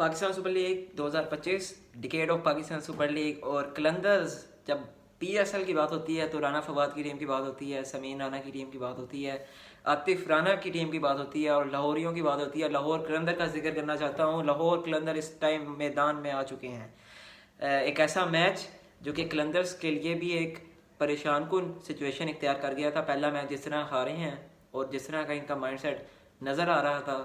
Pakistan super league 2025, decade of Pakistan super league. और कलंदर्स, जब PSL की बात होती है तो राना फवाद की टीम की बात होती है, समीन राना की टीम की बात होती है, आतिफ राना की टीम की बात होती है और लाहौरियों की बात होती है। लाहौर कलंदर का जिक्र करना चाहता हूँ। लाहौर कलंदर इस टाइम मैदान में आ चुके हैं। एक ऐसा मैच जो कि कलंदर्स के लिए भी एक परेशान कुन सिचुएशन इख्तियार कर गया था। पहला मैच जिस तरह हारे हैं और जिस तरह का इनका माइंडसेट नज़र आ रहा था,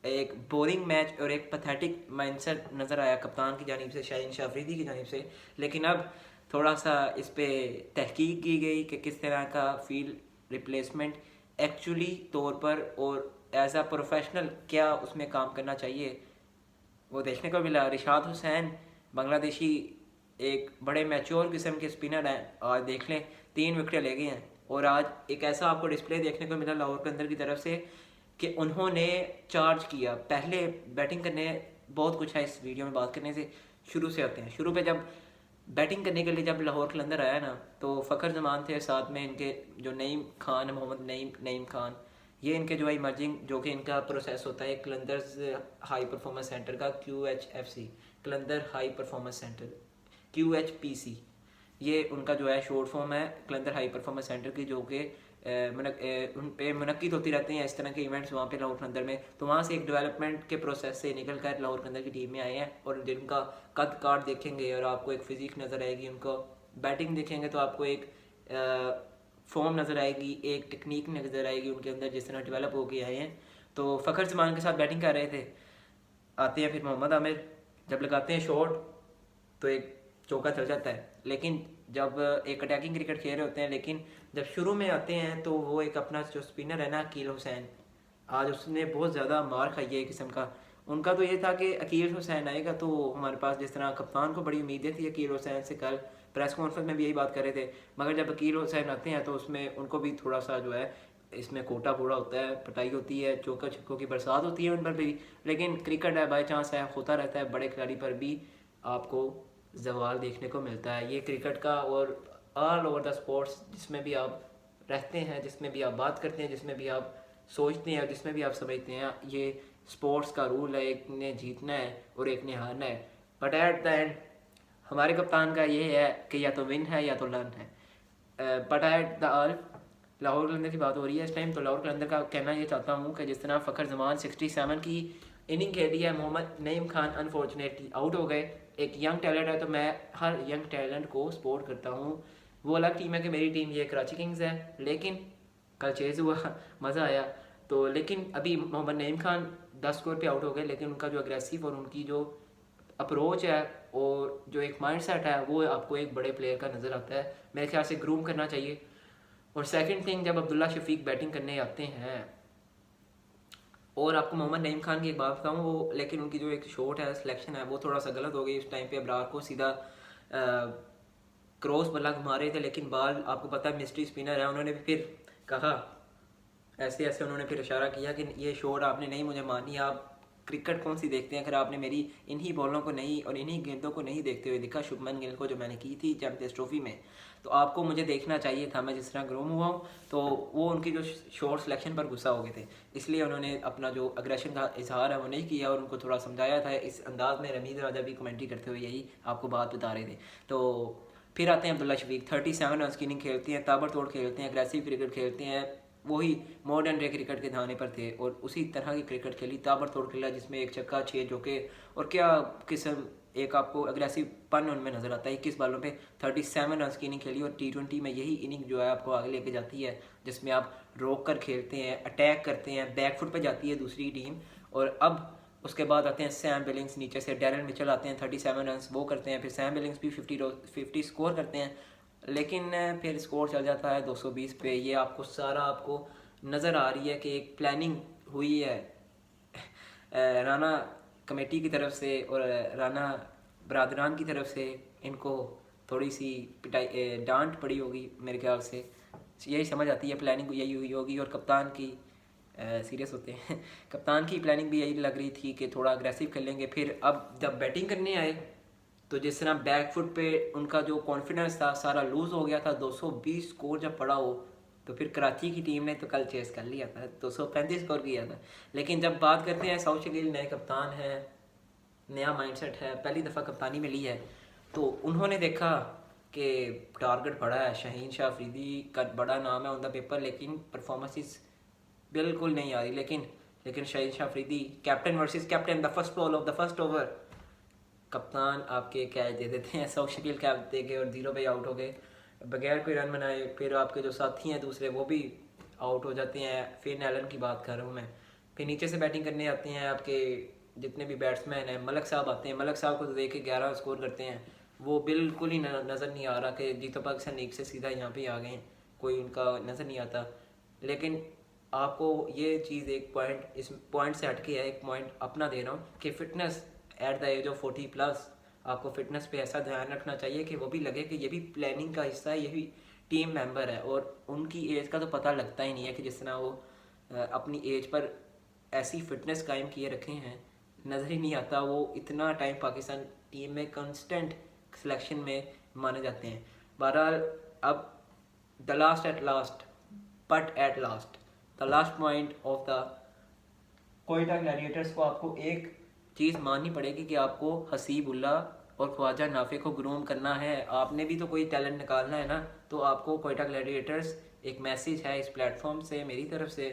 एक बोरिंग मैच और एक पैथेटिक माइंडसेट नज़र आया कप्तान की जानिब से, शाहीन शाह अफरीदी की जानिब से। लेकिन अब थोड़ा सा इस पर तहकीक की गई कि किस तरह का फील्ड रिप्लेसमेंट एक्चुअली तौर पर और एज आ प्रोफेशनल क्या उसमें काम करना चाहिए, वो देखने को मिला। रिशाद हुसैन बांग्लादेशी एक बड़े मैच्योर किस्म के स्पिनर हैं। आज देख लें 3 विकेटें ले गए हैं। और आज एक ऐसा आपको डिस्प्ले देखने को मिला लाहौर के अंदर की तरफ से कि उन्होंने चार्ज किया। पहले बैटिंग करने, बहुत कुछ है इस वीडियो में बात करने से, शुरू से आते हैं। शुरू पे जब बैटिंग करने के लिए जब लाहौर के अंदर आया ना, तो फ़खर जमान थे, साथ में इनके जो नईम खान, मोहम्मद नईम खान, ये इनके जो है इमर्जिंग, जो कि इनका प्रोसेस होता है कलंदर्स हाई परफॉर्मेंस सेंटर का, QHFC, कलंदर हाई परफॉर्मेंस सेंटर, QHPC, ये उनका जो है शॉर्ट फॉर्म है कलंदर हाई परफॉर्मेंस सेंटर की, जो कि उन पे मुनक्किद होती रहती हैं इस तरह के इवेंट्स वहाँ पे लाहौर के अंदर में। तो वहाँ से एक डेवलपमेंट के प्रोसेस से निकल कर लाहौर के अंदर की टीम में आए हैं। और जिनका कद काट देखेंगे और आपको एक फिजिक नज़र आएगी, उनको बैटिंग देखेंगे तो आपको एक फॉर्म नज़र आएगी, एक टेक्निक नज़र आएगी उनके अंदर जिस तरह डेवलप होके आए हैं। तो फ़खर जमान के साथ बैटिंग कर रहे थे। आते हैं फिर मोहम्मद आमिर, जब लगाते हैं शॉट तो एक चौका चल जाता है। लेकिन जब एक अटैकिंग क्रिकेट खेल रहे होते हैं, लेकिन जब शुरू में आते हैं तो वो एक अपना जो स्पिनर है ना अकील हुसैन, आज उसने बहुत ज़्यादा मार खाई है एक किस्म का। उनका तो ये था कि अकील हुसैन आएगा तो हमारे पास, जिस तरह कप्तान को बड़ी उम्मीदें थी अकील हुसैन से, कल प्रेस कॉन्फ्रेंस में भी यही बात कर रहे थे। मगर जब अकील हुसैन आते हैं तो उसमें उनको भी थोड़ा सा जो है, इसमें कोटा पूरा होता है, पिटाई होती है, चौका छक्कों की बरसात होती है उन पर भी। लेकिन क्रिकेट है, बाई चांस है, होता रहता है। बड़े खिलाड़ी पर भी आपको जवाल देखने को मिलता है। ये क्रिकेट का और ऑल ओवर द स्पोर्ट्स जिसमें भी आप रहते हैं, जिसमें भी आप बात करते हैं, जिसमें भी आप सोचते हैं और जिसमें भी आप समझते हैं, ये स्पोर्ट्स का रूल है, एक ने जीतना है और एक ने हारना है। बट एट द एंड हमारे कप्तान का ये है कि या तो विन है या तो लर्न है। But at the all Lahore Qalandar की बात हो रही है इस टाइम, तो लाहौर कलंदर का कहना ये चाहता हूँ कि जिस तरह फ़खर जमान 67 की इनिंग खेली है, मोहम्मद नईम खान अनफॉर्चुनेटली आउट हो गए। एक यंग टैलेंट है तो मैं हर यंग टैलेंट को सपोर्ट करता हूँ। वो अलग टीम है कि मेरी टीम ये कराची किंग्स है, लेकिन कल चेज़ हुआ मज़ा आया। तो लेकिन अभी मोहम्मद नईम खान 10 स्कोर पे आउट हो गए, लेकिन उनका जो अग्रेसिव और उनकी जो अप्रोच है और जो एक माइंड सेट है, वो आपको एक बड़े प्लेयर का नज़र आता है। मेरे ख्याल से ग्रूम करना चाहिए। और सेकंड थिंग, जब अब्दुल्ला शफीक बैटिंग करने आते हैं, और आपको मोहम्मद नईम खान की एक बात बताऊँ, वो लेकिन उनकी जो एक शॉट है, सिलेक्शन है, वो थोड़ा सा गलत हो गई उस टाइम पे। अबरार को सीधा क्रॉस बल्ला घुमा रहे थे, लेकिन बाल आपको पता है मिस्ट्री स्पिनर है, उन्होंने भी फिर कहा, ऐसे ऐसे उन्होंने फिर इशारा किया कि ये शॉट आपने नहीं मुझे मानी, आप क्रिकेट कौन सी देखते हैं, अगर आपने मेरी इन्हीं बॉलों को नहीं और इन्हीं गेंदों को नहीं देखते हुए देखा शुभमन गिल को जो मैंने की थी चैंपियंस ट्रॉफी में, तो आपको मुझे देखना चाहिए था। मैं जिस तरह ग्रूम हुआ हूँ, तो वो उनकी जो शॉट सिलेक्शन पर गुस्सा हो गए थे, इसलिए उन्होंने अपना जो अग्रेशन का इजहार है वो नहीं किया और उनको थोड़ा समझाया था इस अंदाज में। रमीज़ राजा भी कमेंट्री करते हुए यही आपको बात बता रहे थे। तो फिर आते हैं अब्दुल्ला शफीक, 37 रन की इनिंग खेलती हैं, ताबड़तोड़ खेलते हैं, अग्रेसिव क्रिकेट खेलते हैं, वही मॉडर्न डे क्रिकेट के धाने पर थे और उसी तरह की क्रिकेट खेली, ताबड़तोड़ खेला, जिसमें एक छक्का 6 चौके और क्या किस्म, एक आपको अग्रेसिव पन उनमें नजर आता है। 21 बालों पे 37 रन की इनिंग खेली और T20 में यही इनिंग जो है आपको आगे लेके जाती है, जिसमें आप रोक कर खेलते हैं, अटैक करते हैं, बैकफुट पे जाती है दूसरी टीम। और अब उसके बाद आते हैं सैम बिलिंग्स, नीचे से डैरन मिचेल आते हैं, 37 रन वो करते हैं, फिर सैम बिलिंग्स भी 50 स्कोर करते हैं, लेकिन फिर स्कोर चल जाता है 220 पे। ये आपको सारा आपको नज़र आ रही है कि एक प्लानिंग हुई है राना कमेटी की तरफ से और राना बरादरान की तरफ से, इनको थोड़ी सी पिटाई डांट पड़ी होगी मेरे ख्याल से, यही समझ आती है प्लानिंग यही हुई होगी। और कप्तान की सीरियस होते हैं कप्तान की प्लानिंग भी यही लग रही थी कि थोड़ा अग्रेसिव खेलेंगे। फिर अब जब बैटिंग करने आए तो जिस तरह बैक फुट पे उनका जो कॉन्फिडेंस था सारा लूज़ हो गया था। 220 स्कोर जब पड़ा हो तो फिर कराची की टीम ने तो कल चेस कर लिया था, 235 स्कोर किया था। लेकिन जब बात करते हैं, सौश गिल नए कप्तान हैं, नया माइंडसेट है, पहली दफ़ा कप्तानी में ली है, तो उन्होंने देखा कि टारगेट बड़ा है, शाहीन शाह अफरीदी का बड़ा नाम है ऑन द पेपर, लेकिन परफॉर्मेंसेस बिल्कुल नहीं आ रही। लेकिन Shaheen Shah Afridi captain versus captain, the first ball of the first over, कप्तान आपके कैच दे देते हैं, 100 शकील कैच दे के और 0 पे आउट हो गए बगैर कोई रन बनाए। फिर आपके जो साथी हैं दूसरे वो भी आउट हो जाते हैं। फिन एलन की बात कर रहा हूँ मैं। फिर नीचे से बैटिंग करने आते हैं आपके जितने भी बैट्समैन हैं, मलक साहब आते हैं, मलक साहब को तो देख के 11 स्कोर करते हैं, वो बिल्कुल ही नज़र नहीं आ रहा कि जीतो पाकिस्तान लीग से सीधा यहाँ पे आ गए हैं, कोई उनका नज़र नहीं आता। लेकिन आपको ये चीज़ एक पॉइंट, इस पॉइंट से हटके है, एक पॉइंट अपना दे रहा हूँ कि fitness at the age of 40+ आपको फिटनेस पे ऐसा ध्यान रखना चाहिए कि वो भी लगे कि ये भी प्लानिंग का हिस्सा है, ये भी टीम मेंबर है। और उनकी एज का तो पता लगता ही नहीं है कि जिस तरह वो अपनी एज पर ऐसी फिटनेस कायम किए रखे हैं, नज़र ही नहीं आता। वो इतना टाइम पाकिस्तान टीम में कंस्टेंट सिलेक्शन में माने जाते हैं। बहरहाल अब the last at last but at last the last point of the Quetta Gladiators को आपको एक चीज़ माननी पड़ेगी कि आपको हसीबुल्ला और ख्वाजा नाफे को ग्रूम करना है। आपने भी तो कोई टैलेंट निकालना है ना, तो आपको कोयटा ग्लैडिएटर्स, एक मैसेज है इस प्लेटफॉर्म से मेरी तरफ से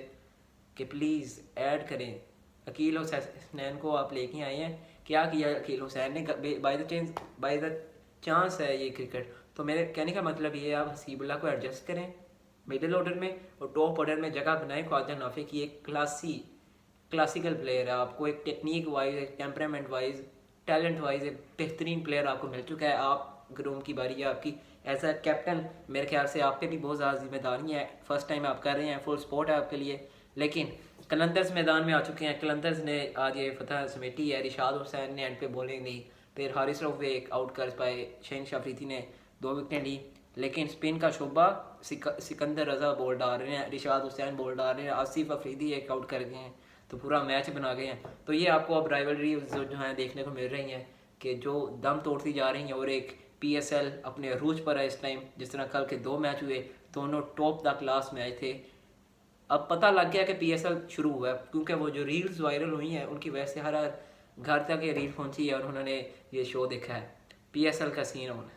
कि प्लीज़ ऐड करें। अकील हुसैन को आप लेके आए हैं, क्या किया अकील हुसैन ने, बाय द चांस है ये क्रिकेट। तो मेरे कहने का मतलब ये है, आप हसीबुल्ला को एडजस्ट करें मिडिल ऑर्डर में और टॉप ऑर्डर में जगह बनाएं ख्वाजा नाफे की। एक क्लासिकल प्लेयर है, आपको एक टेक्निक वाइज, एक टेम्परामेंट वाइज, टैलेंट वाइज एक बेहतरीन प्लेयर आपको मिल चुका है। आप ग्रूम की बारी है आपकी एज अ कैप्टन। मेरे ख्याल से आप पे भी बहुत ज़्यादा जिम्मेदारी है, फर्स्ट टाइम आप कर रहे हैं, फुल सपोर्ट है आपके लिए। लेकिन कलंदर्स मैदान में आ चुके हैं, कलंदर्स ने आज ये फतह समेटी है। रिशाद हुसैन ने एंड पे बॉलिंग दी, फिर हारिस रऊफ एक आउट कर पाए, शाहीन शाह अफरीदी ने 2 विकेटें ली। लेकिन स्पिन का शोबा सिकंदर रजा बॉल डाल रहे हैं, रिशाद हुसैन बॉल डाल रहे हैं, आसिफ अफरीदी एक आउट कर गए हैं, तो पूरा मैच बना गए हैं। तो ये आपको अब राइवलरी जो है देखने को मिल रही हैं कि जो दम तोड़ती जा रही हैं, और एक PSL अपने अरूज पर है इस टाइम। जिस तरह कल के 2 मैच हुए, दोनों टॉप द क्लास मैच थे। अब पता लग गया कि PSL शुरू हुआ है, क्योंकि वो जो रील्स वायरल हुई हैं उनकी वजह से हर घर तक ये रील पहुंची है और उन्होंने ये शो देखा है। PSL का सीन ऑन है।